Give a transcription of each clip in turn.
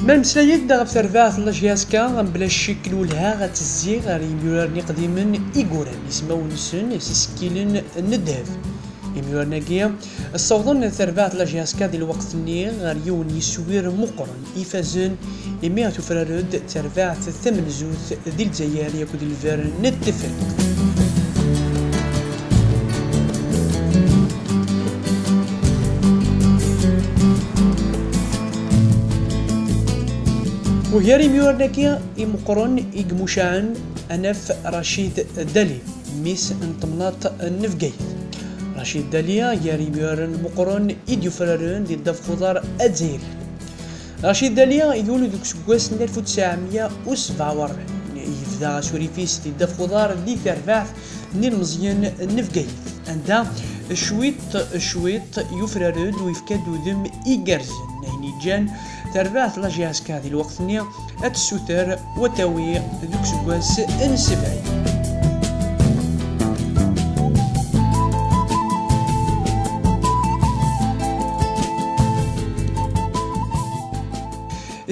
ما نمسلايك دا غف ترباعة لاجياسكا بلا الشكل ولها غتزي غير يميورني قديما إيكوران يسماو نسن سيسكيلن ندهف يميورناكيا الصوضن ترباعة لاجياسكا ديال الوقت ني غير يون يسوير مقرن إفازن إمية تفرارد ترباعة ثمن زوث ديال الجزائر ياكو ديال الفير نتفق. وهي ميورناكيا يمقرن يقموشعن أنف رشيد دالي ميس انطمناط النفقيت رشيد داليا ياري ميورن مقرن إديو فرارون دي الدف خضار أدزيري رشيد داليا يولد دوك سكواس 1947 يفدا سوريفيس دي الدف خضار دي ترباعث نير مزيان النفقيت عندها شويط يفرارون ويفكادو ذم إيقرزن يعني جان ترباعت لاجياسكا ديال الوقت نيا السوتر وتاوي دوك سكواس السبعي.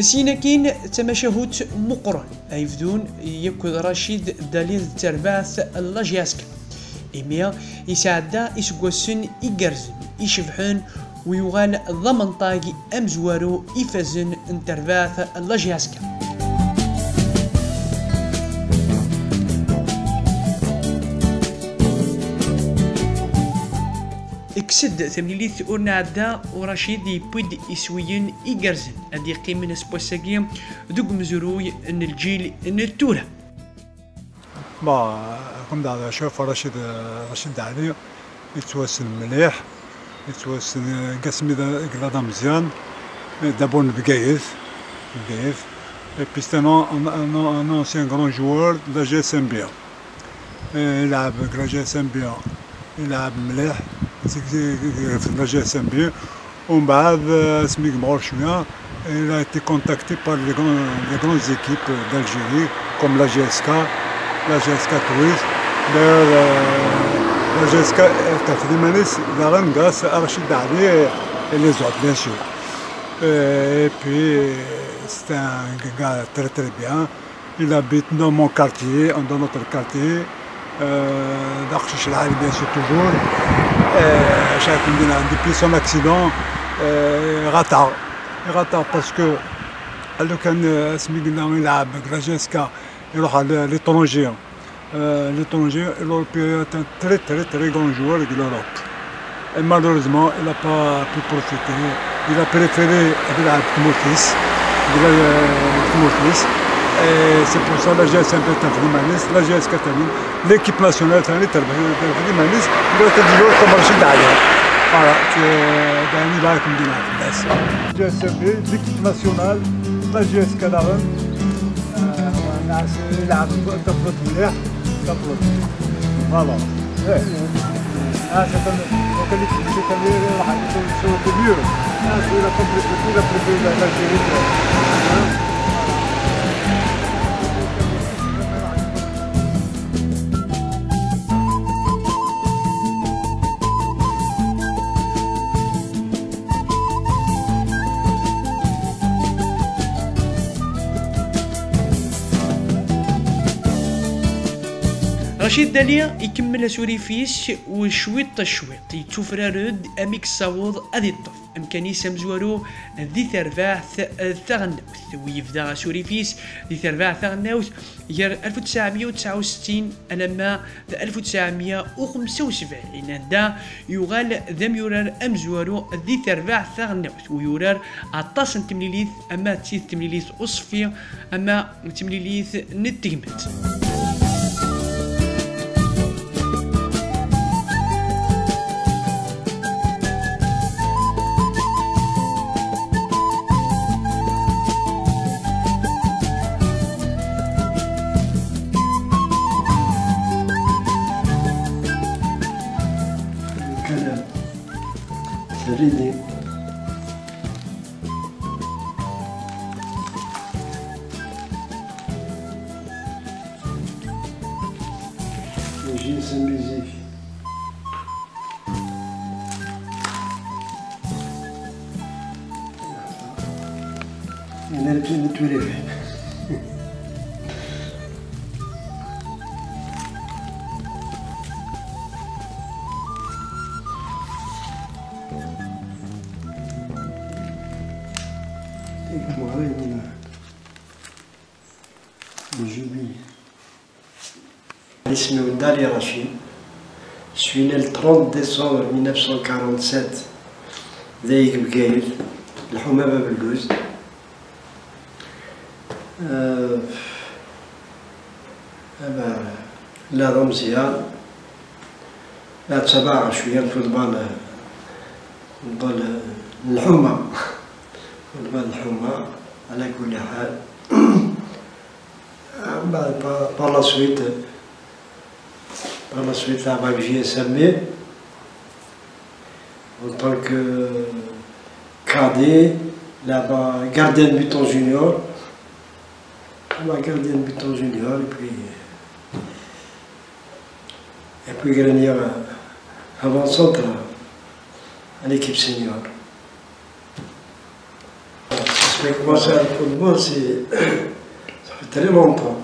سينا كاين تماشهوت مقرن ايفدون ياكل رشيد داليل ترباعت لاجياسكا إميا يساعدا يسكواسن يقرزن يشبحون ويوغال ضمن طاقي أمزوارو إفازن انترباث لاجياسكا. اكسد ثمنيليث أورنا عدا ورشيد يبود يسويين إيقرزن أدي قيمنا سبواساكيا دوك مزروي ان الجيل ان التورة. كم دا شوف رشيد علي يتواسن مليح يتوسن قسمي قلاده مزيان دابور بقايث بيست ان انسيان غران جوار لا جي اس ام بي يلعب لا جي اس ام بي يلعب مليح في لا جي اس ام بي ومن بعد سميك مغور شويه il a été contacté par les grandes équipes d'Algérie comme la GSK Toulouse. La GSK Tafrimanis, la reine grâce à Rachid Dali et les autres, bien sûr. Et puis, c'est un gars très très bien. Il habite dans mon quartier, dans notre quartier. D'Archish Al-Ali, bien sûr, toujours. Depuis son accident, Rata parce que لو كان سمينا يلعب لا جيسكا يروح على l'étranger. L'étranger, l'Européen est un très grand joueur de l'Europe. Et malheureusement, il n'a pas pu profiter. Il a préféré يلعب Timothis. Et c'est pour ça que la GSM Tafrimanis, la GSK Tafrimanis, l'équipe nationale Tafrimanis doit être joueur comme Rachid Ali. Voilà, يعني لا يكون دينا في الناس. GSM l'équipe nationale, la GSK Tafrimanis, الناس يلعب طفلت مليح. Voilà. C'est mieux. Il a préféré l'Algérie. رشيد داليا يكمل سوريفيس وشويط الشويط يتوفرارد اميك صاوض ادي الطف امكاني سمزوارو ذي ثرفاث ثغنوث ويفدا سوريفيس ذي ثرفاث ثغنوث ير 1969 ألما 1975 دا يغال ذم يورار أمزوارو ذي ثرفاث ثغنوث ويورار عطاس تمليليث أما تسيث تمليليث أصفي أما تمليليث نتجمت تريدي يجي سميزيك أنا نتولف اسمي دالي رشيد. Je suis né le 30 décembre 1947 ذايق بقايل الحومة باب اللوز. لا رمزيان لا تبع شوية الفوتبال نضل الحومة فوتبال الحومة على كل حال. par la suite là-bas que j'y ai semé en tant que cadet, là-bas gardien de but en junior, et puis gagner avant-centre à l'équipe senior. J'ai commencé à le football, ça fait très longtemps.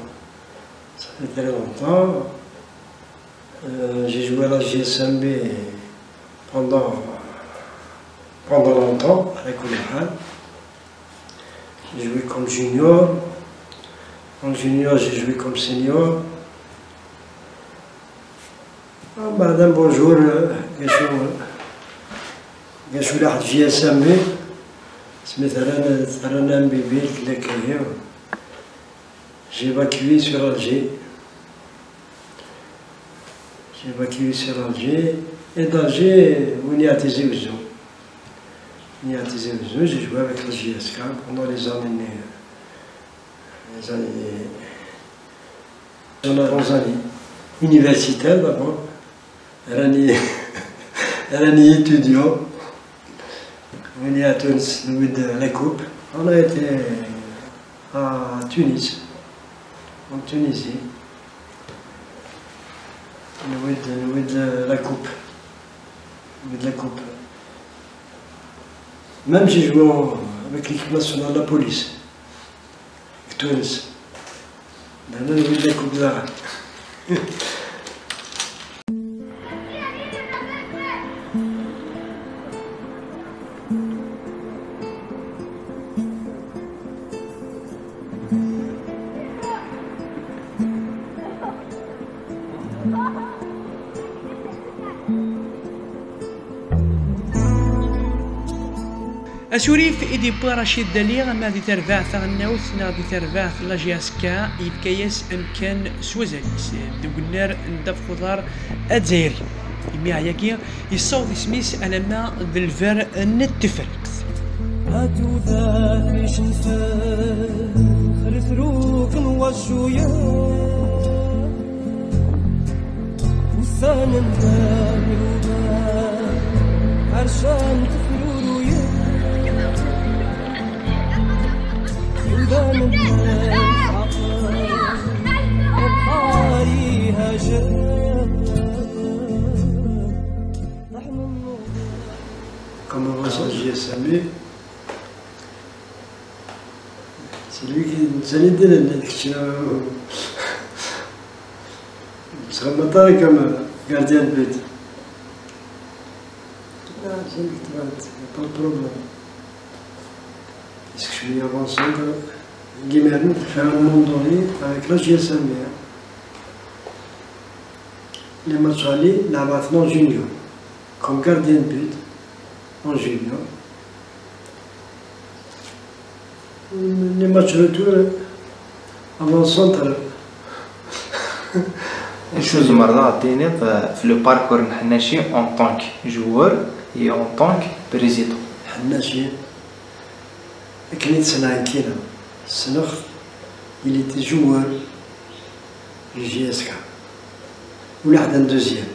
J'ai joué à la GSMB pendant longtemps, avec Oléhan. J'ai joué comme junior. En junior, j'ai joué comme senior. D'un bon jour, j'ai joué à la GSMB. J'ai évacué sur Alger. Et d'Alger, on y a des illusions. J'ai joué avec la JSK pendant les années universitaires d'abord, l'année étudiant. On y a Tunis, la coupe. On a été à Tunis, en Tunisie. De la coupe. Même j'ai joué avec l'équipe nationale de la police. Avec Tunis. Dans de la coupe de la أسوريف إدي باراشيد داليغ ما دي ترفاع ثغناوث نا دي ترفاع لاجياسكا يبكايس أمكان سوزاليس دوغنار ندف خضار أدزايري يميع ياكي يصوت اسميس ألما ذي الفار نتفلت هاتو ذا في شنفان خرثروك نوجويا وثانا نتامي وبان عرشان تفرورويا Comme on voit sur le GSMB, c'est lui qui nous a aidé là-dedans. serait matin comme gardien de but. Ah, j'ai dit, pas de problème. Est-ce que je suis avancé Guimernou pour faire un monde donné avec la GSM. Les matchs allés, là maintenant junior, comme gardien de but, en junior. Les matchs retour, avant centre. شوز مرة عطيني في لو باركور نحناشي اون طونك جوور et en tant que président. حناشي كنيت سنة كينا السنة il était joueur du JSK ولا حدا دوزيام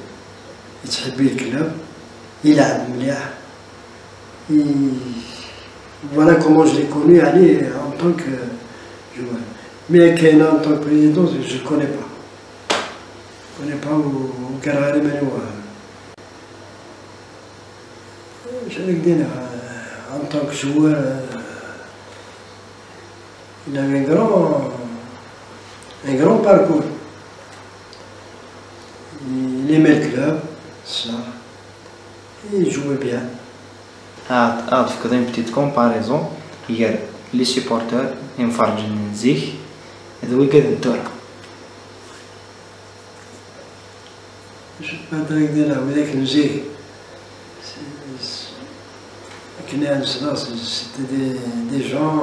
يتحب بيه الكلاب يلعب مليح voilà comment je l'ai connu aller en tant que joueur mais كاينة en tant que président je ne connais pas. On n'est pas au Carré Manoir. J'allais dire, en tant que joueur, il avait un grand parcours. Il aimait le club, ça. Et il jouait bien. أعرف كذا une petite comparaison. Hier, les supporters ينفرجن نزيه ذوي قد الدورة. Je ne sais pas dire là, mais avec nous, c'était des gens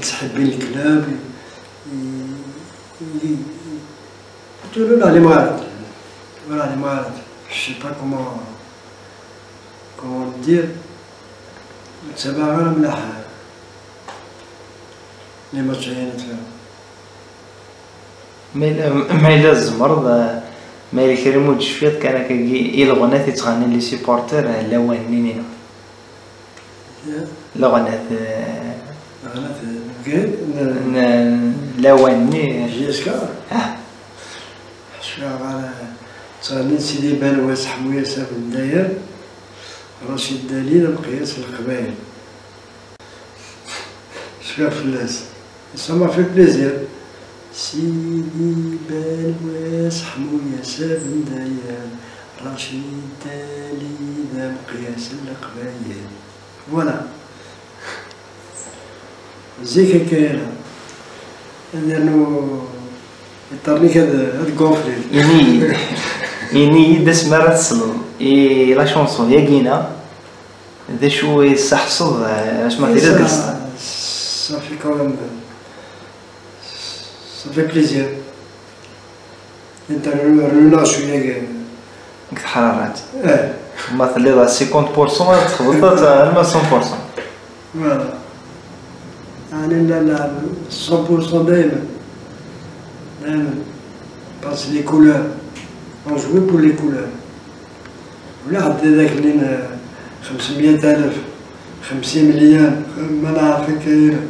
qui aimaient le club. Voilà les malades. Voilà les malades. Je ne sais pas comment le dire. C'est pas grave, les matchs. ما لازم مرضى مالك كريم شفيت كان كي الغنات يتغني لي سيبورتر لوانين الغنات لواني جيسكا شو على تغني سيدي بنواس حمويه ساف الداير رشيد دليل مقياس القبائل شو فلاس ça m'a fait plaisir. سيدي بنواس حموية سابن داير رشيد دالي مقياس القبايل فوالا زيك كاينة لأنو يطرنيك هاد كونفلي يعني داس مرة تصل إي لا شونسون ياكينا ذا شو يستحصل اش ما تيرد قصة صافي كون Ça fait plaisir. انت رنا شويه قلت حرارات مثلا 50% تخبطت على 100%. فوالا يعني لا 100% دائما بس لي كولور on jouait pour les couleurs ولا حتى ذاك اللي 500,000 50 مليون ما نعرف كاين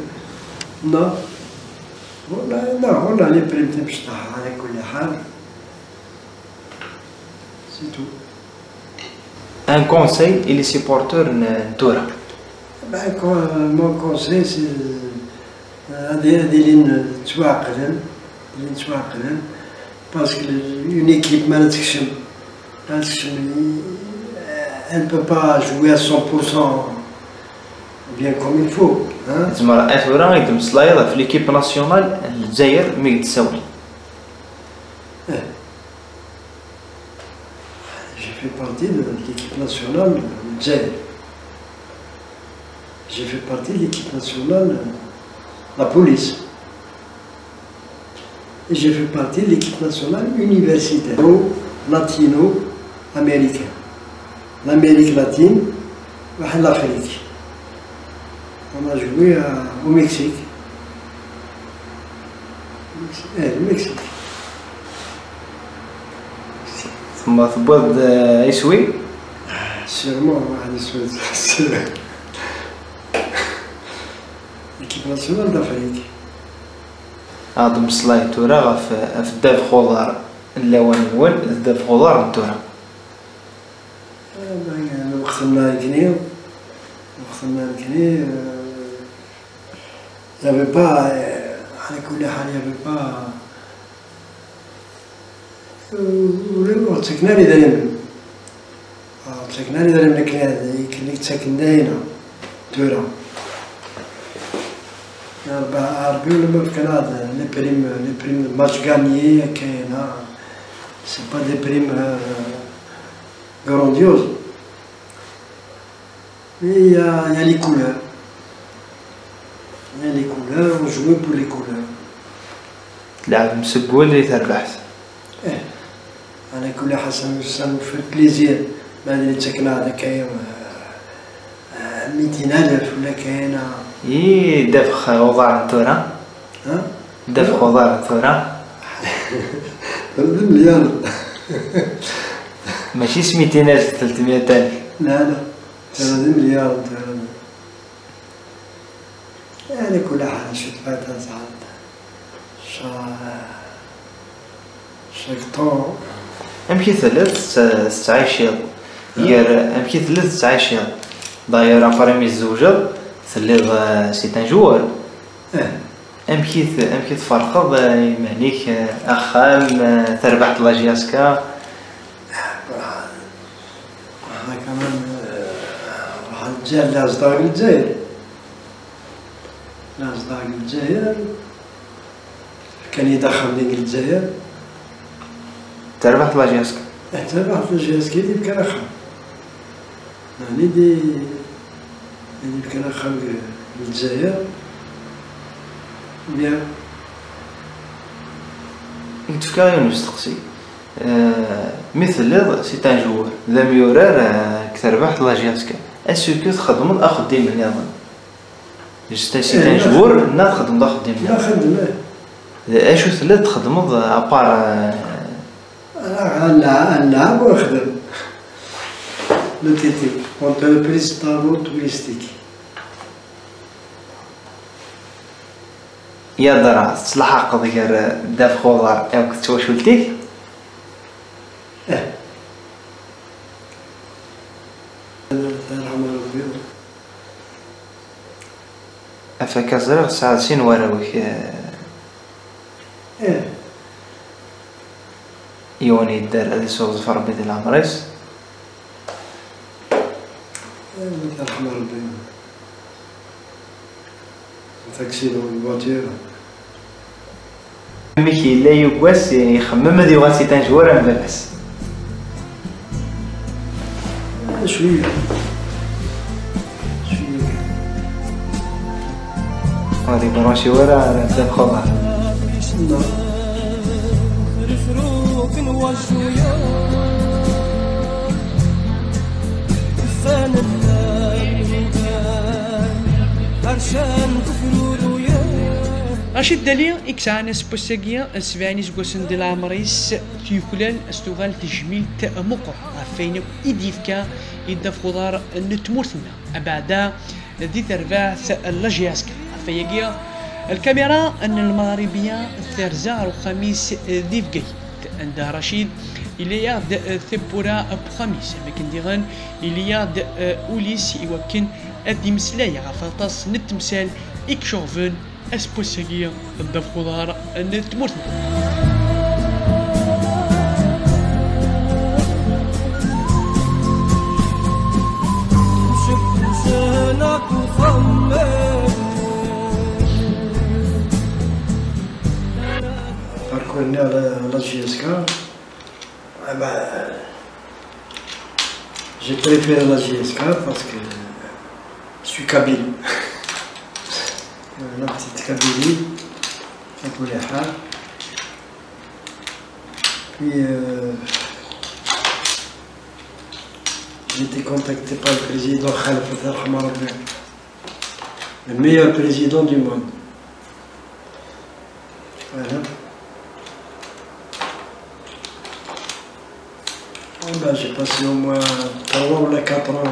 لا والله لي بريمتي باش طاح على كل حال سي تو. ان كونساي لي سيبورتور نتورا مون كونساي سي هادي اللي نتواعقلن باسكو اون ايكيب ما تكشم elle ne peut pas jouer à 100% bien comme il faut. زعما اثورا يدم سلايض في ليكيب ناسيونال الجزائر مي تساوي. J'ai fait partie de l'équipe nationale du Djaïr. J'ai fait partie de l'équipe nationale la police. Et j'ai fait partie de l'équipe nationale universitaire latino-américaine. L'Amérique latine et l'Afrique. On a joué au Mexique. Le Mexique. ثم ثبوت يسوي Sûrement, l'équipe nationale d'Afrique. عندهم سلاي تورا في الداف خضار اللوانيون الداف خضار تورا. وقتنا الكني y'avait pas على كل حال y'avait pas وتسكنا لي درهم تسكنا لي درهم كلي تسكن هنا تورا عربي ولا ما كان هذا لي بريم ماتش غانيي كاينه سي با دي بريم غرانديوز مي يا لي كولور on jouait pour les couleurs. تلعب مسبوع اللي تربحت. أنا كل حسن في البليزير بعد اللي تسكن هذا كاين 200,000 ولا كاين. دفخ وضع الثورة. دفخ وضع الثورة. 3 مليار. ماشي 200,000 300,000. لا 3 مليار. يعني كل حاجة شفاتها ساعات شاك طون أمكي ثلاث تعيش يا أمكي ثلاث تعيش داير أفرمي الزوجة ثلاث سيتان جوار أمكي تفرقض يمانيك أخام تربحت لاجياسكا هذا كمان راح تجي لأصدقاء الجزائر لأصدقاء الجزائر كان يدخل لي الجزائر تربحت لاجياسكا تربحت لاجياسكا اللي بكا رخم يعني دي اللي بكا رخم الجزائر بيان نتفكر نستقصي مثل سيتان جوار ذا ميورار كتربحت لاجياسكا اسكو تخدم الاخ ديما نظن جست سيتان جوار نخدم الاخ ديما لا خدم اشو ثلاث تخدموا ابار نلعب ونخدم لو تيتي اونتربريز طابو توريستيك يا درا تصلح قضيه داف خضر او كنت واش قلتيك افكازر ساعتين وراويك يوني الدار هذه سوق زفر ربي ديال العمريس الله يرحم ربي تاكسيدو الفواتير ميكي لا يقواس يخمم هذه غاسي تنجوره مبلس شويه هذه براشي ورا داف خضر رشيد دالي إكسانس بوساقيا السبعيني سقوسن ديال العمريس تيوكلان استغال تجميل مقر عفين إديفكا إدا خضار نتمورثنا أبعدا ذي ترباث اللاجياسكا عفياقيا الكاميرا أن المغربية ثرزار وخميس ذي فقيت عند رشيد إلياد ثبورا بخميس لكن ديغان إلياد أوليس يوكن أدي مسلايا غفاطاس نتمثال إكشوفن أسبوساقيا الدف خضار نتمورثنا parcours à la GSK, j'ai préféré la GSK parce que je suis kabyle. La petite Kabylie, à tous les cas. Puis j'ai été contacté par le président Khalifa Al-Khamarabi, le meilleur président du monde. Voilà. J'ai passé au moins 3 ou 4 ans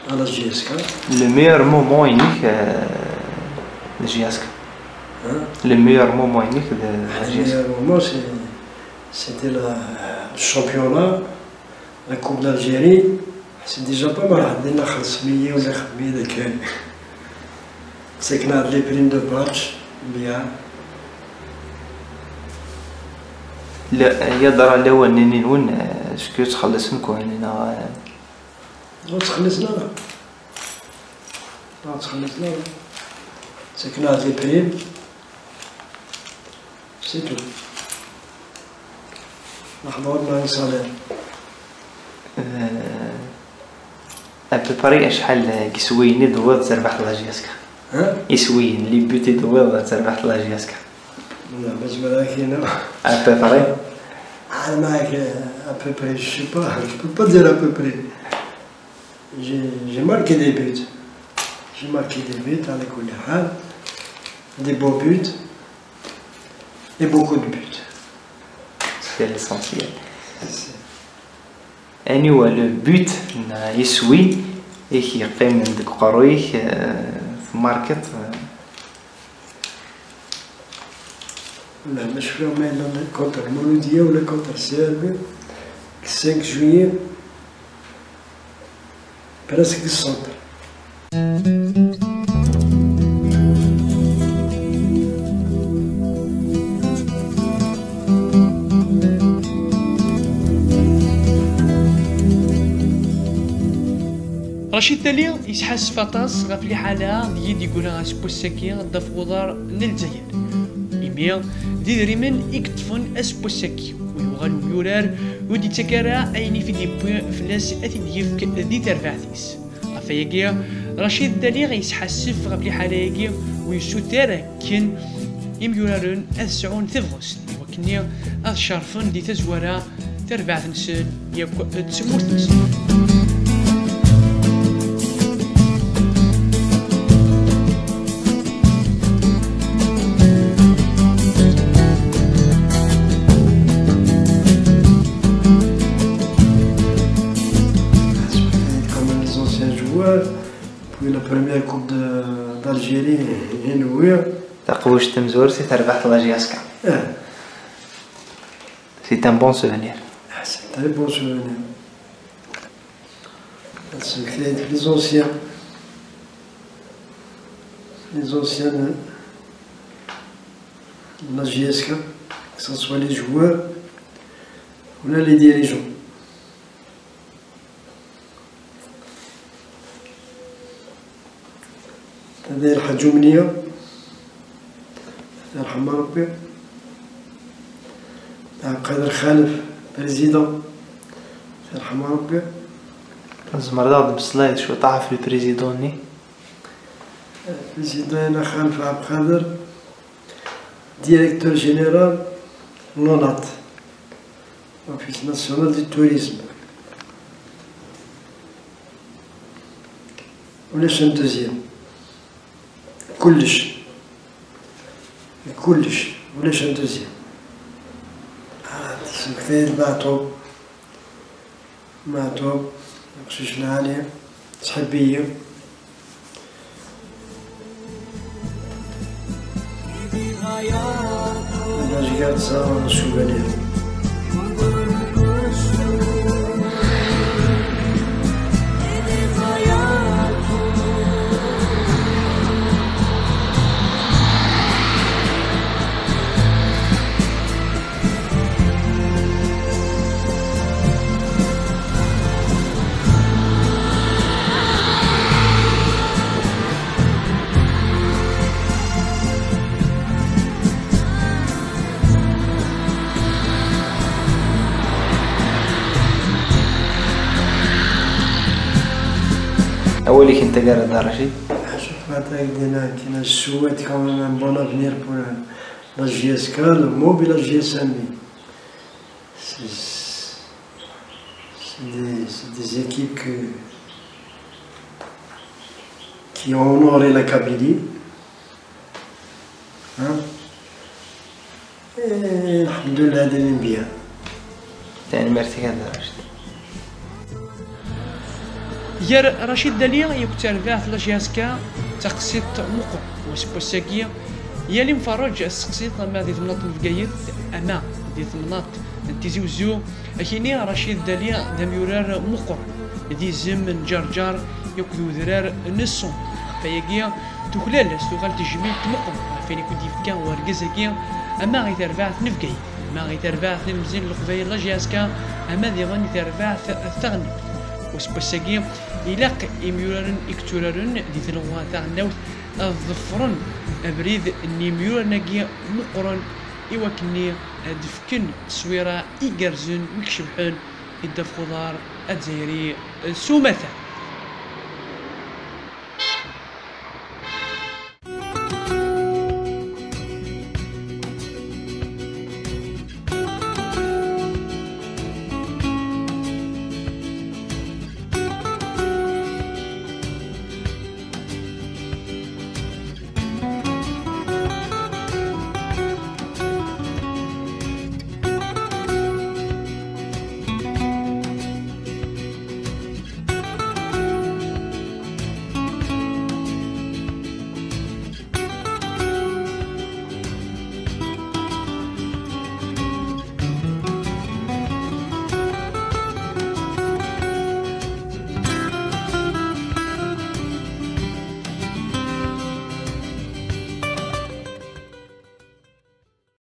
à la GSK. Le meilleur moment unique de GSK. Le meilleur moment unique de la GSK. Le meilleur moment, c'était le championnat, la Coupe d'Algérie. C'est déjà pas mal. On a 500 ou 500 de cœur. C'est qu'on a les primes de match, bien. لا يدرى لو انني نون اسكو تخلص نكون انا تخلصنا لا تخلصنا سكنا دي بريم سي تو محضورنا صالير ابري شحال كيسويني دوض تربح لاجياسكا ها يسوين لي بوتي دوض تربح لاجياسكا لا باش مراكينا ابري انا معاك à peu près je sais pas je peux pas dire à peu près j'ai marqué des buts على كل حال des beaux buts et beaucoup de buts c'est l'essentiel anyway le but يسوي يقيم عندك قرويك في ماركت لا مش فاهمين كونتر المولودية ولا كونتر سيربي 5 جويي براسك السنتر رشيد دالي يسحس فطاس غف لي حالة ديال يقولها اسبوساكي ضاف وضار نلزاير إيميا دي دريمن يكتفون اسبوساكي ويوغالو يورار ودي تكارا أيني في دي بوين فلاس أتي ديفك دي ترفعتيس أفاياكيا رشيد دالي يسحسف غف لي حالة ياكي ويسوتر كن يميورارون أسعون ثفغس وكنيا أشرفن دي تزورا تربعت نسل ياكو تسمورت نسل la première coupe d'Algérie est nouée. تقوش تمزور سي تربح لاجياسكا c'est un bon souvenir. C'est un très bon souvenir. C'est les anciens de la JSK, que ce soit les joueurs ou là les dirigeants. هذا الحاج منية الله يرحمه ربي قادر خالف بريزيدون الله يرحمه ربي زمرض بسلايد شو طاح في البريزيدوني بريزيدون خالف عبد القادر ديريكتور جينيرال لونات اوفيس ناسيونال دو توريزم ولاش ان دوزيام كلش ولاش ان دوزيام كثير معتوب بقشيشنا عليه صحبية باش قاعد تصور السوفانير أولي كنت قارد رشيد شوف هذا كاين السوات كون ان بون افنير بور لا جي اس كال مو بلا جي اس ام c'est des équipes qui ont honoré la Kabylie. Et alhamdoulilah دايرين بيان. تاني مرتي هذا رشيد يا رشيد دالي يكتر ذات لاجياسكا تقسيط مقر وسبوساكيا يا لي مفرج السقسيط ما دي ثمناط الفقايد اما دي ثمناط تيزي وزو اكيني رشيد دالي دام يورار مقر دي زم جرجر يكذو ذرار نصون فياكيا تخلال سوغال تجميل تمقر فين يكون ديفكا ورقزاكيا اما غير ذات نفقاي ما غي تربع مزيان القبايل لاجياسكا اما دي غني تربع الثغن وسبساكي إلاق إميورن إكتورن دي تلغوا تاع الظفرن أبريد نيميورناكي مقرن إواكني دفكن سويرا إيجرزن ويكشبحن إدف خضار الجزائري سومثا.